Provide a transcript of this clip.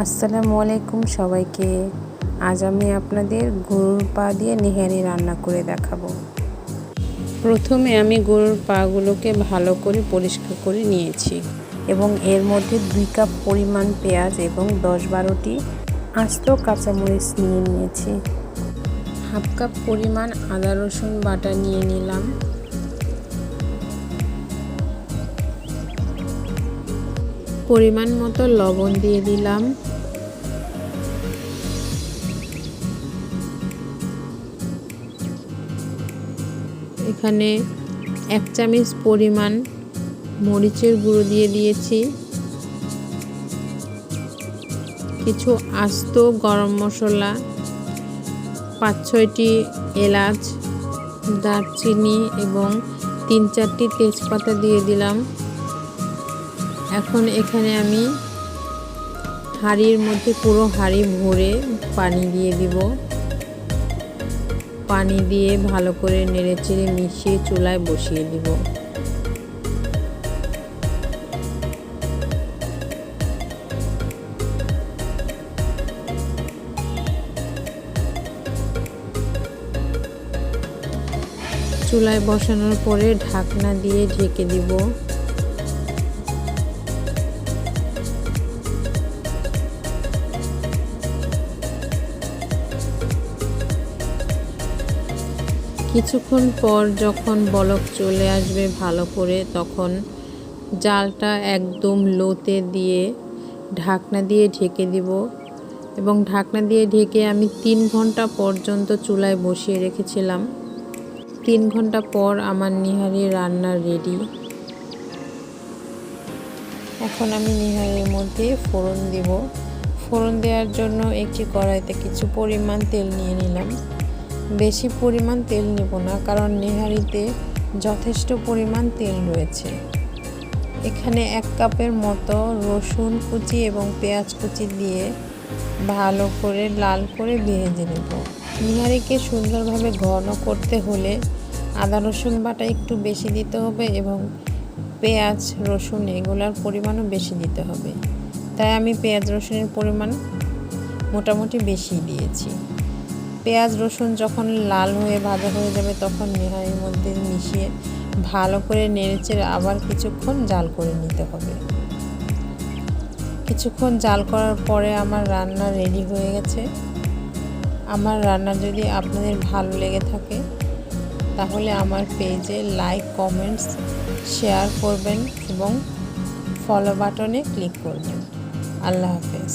আসসালামু আলাইকুম সবাইকে। আজ আমি আপনাদের গরুর পা দিয়ে নিহারি রান্না করে দেখাবো। প্রথমে আমি গরুর পাগুলোকে ভালো করে পরিষ্কার করে নিয়েছি এবং এর মধ্যে 2 কাপ পরিমাণ পেঁয়াজ এবং 10-12টি আস্ত কাঁচামরিচ নিয়ে নিয়েছি। হাফ কাপ পরিমাণ আদা রসুন বাটা নিয়ে নিলাম। পরিমাণ মতো লবণ দিয়ে দিলাম। এখানে 1 চামচ পরিমাণ মরিচের গুঁড়ো দিয়ে দিয়েছি। কিছু আস্ত গরম মশলা, 5-6টি এলাচ, দারচিনি এবং 3-4টি তেজপাতা দিয়ে দিলাম। এখন এখানে আমি হাঁড়ির মধ্যে পুরো হাঁড়ি ভরে পানি দিয়ে দিব। পানি দিয়ে ভালো করে নেড়েচেড়ে মিশিয়ে চুলায় বসিয়ে দিব। চুলায় বসানোর পরে ঢাকনা দিয়ে ঢেকে দিব। কিছুক্ষণ পর যখন বলক চলে আসবে ভালো করে, তখন জালটা একদম লোতে দিয়ে ঢাকনা দিয়ে ঢেকে দিব এবং ঢাকনা দিয়ে ঢেকে আমি 3 ঘন্টা পর্যন্ত চুলায় বসিয়ে রেখেছিলাম। 3 ঘন্টা পর আমার নিহারি রান্না রেডি। এখন আমি নিহারির মধ্যে ফোড়ন দিব। ফোড়ন দেওয়ার জন্য একটি কড়াইতে কিছু পরিমাণ তেল নিয়ে নিলাম। বেশি পরিমাণ তেল নেব না, কারণ নিহারিতে যথেষ্ট পরিমাণ তেল রয়েছে। এখানে 1 কাপের মতো রসুন কুচি এবং পেঁয়াজ কুচি দিয়ে ভালো করে লাল করে ভেজে নেব। নিহারিকে সুন্দরভাবে ঘন করতে হলে আদা রসুন বাটা একটু বেশি দিতে হবে এবং পেঁয়াজ রসুন এগুলোর পরিমাণও বেশি দিতে হবে। তাই আমি পেঁয়াজ রসুনের পরিমাণ মোটামুটি বেশি দিয়েছি। পেঁয়াজ রসুন যখন লাল হয়ে ভাজা হয়ে যাবে, তখন নিহারির মধ্যে মিশিয়ে ভালো করে নেড়েচেড়ে আবার কিছুক্ষণ জাল করে নিতে হবে। কিছুক্ষণ জাল করার পরে আমার রান্না রেডি হয়ে গেছে। আমার রান্না যদি আপনাদের ভালো লেগে থাকে তাহলে আমার পেজে লাইক, কমেন্টস, শেয়ার করবেন এবং ফলো বাটনে ক্লিক করবেন। আল্লাহ হাফেজ।